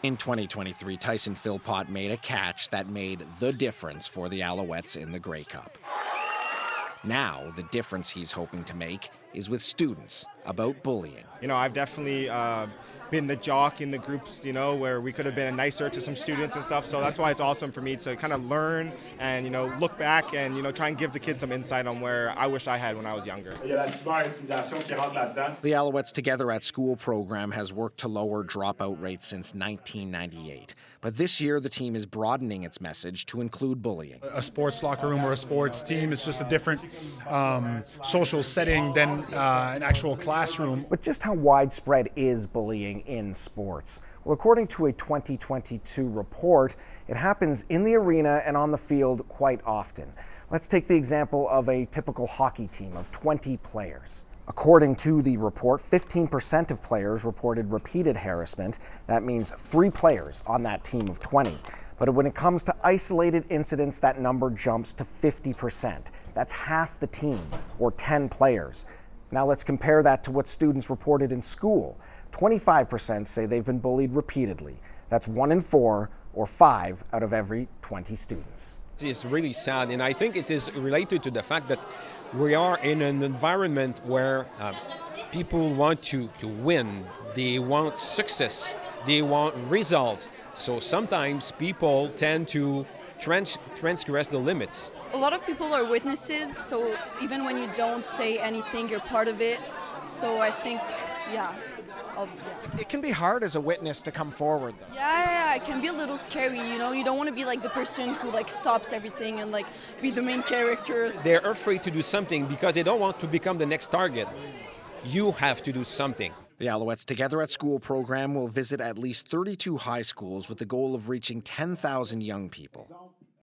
In 2023, Tyson Philpott made a catch that made the difference for the Alouettes in the Grey Cup. Now, the difference he's hoping to make is with students about bullying. You know, I've definitely been the jock in the groups, you know, where we could have been nicer to some students and stuff. So that's why it's awesome for me to kind of learn and, you know, look back and, you know, try and give the kids some insight on where I wish I had when I was younger. The Alouettes Together at School program has worked to lower dropout rates since 1998. But this year, the team is broadening its message to include bullying. A sports locker room or a sports team is just a different social setting than an actual classroom. But just how widespread is bullying in sports? Well, according to a 2022 report, it happens in the arena and on the field quite often. Let's take the example of a typical hockey team of 20 players. According to the report, 15% of players reported repeated harassment. That means 3 players on that team of 20. But when it comes to isolated incidents, that number jumps to 50%. That's half the team, or 10 players. Now let's compare that to what students reported in school. 25% say they've been bullied repeatedly. That's 1 in 4, or 5 out of every 20 students. It's really sad, and I think it is related to the fact that we are in an environment where people want to win, they want success, they want results. So sometimes people tend to transgress the limits. A lot of people are witnesses, so even when you don't say anything, you're part of it. So I think, yeah. It can be hard as a witness to come forward, though. Yeah, it can be a little scary, you know? You don't want to be like the person who like stops everything and like be the main character. They're afraid to do something because they don't want to become the next target. You have to do something. The Alouettes Together at School program will visit at least 32 high schools with the goal of reaching 10,000 young people.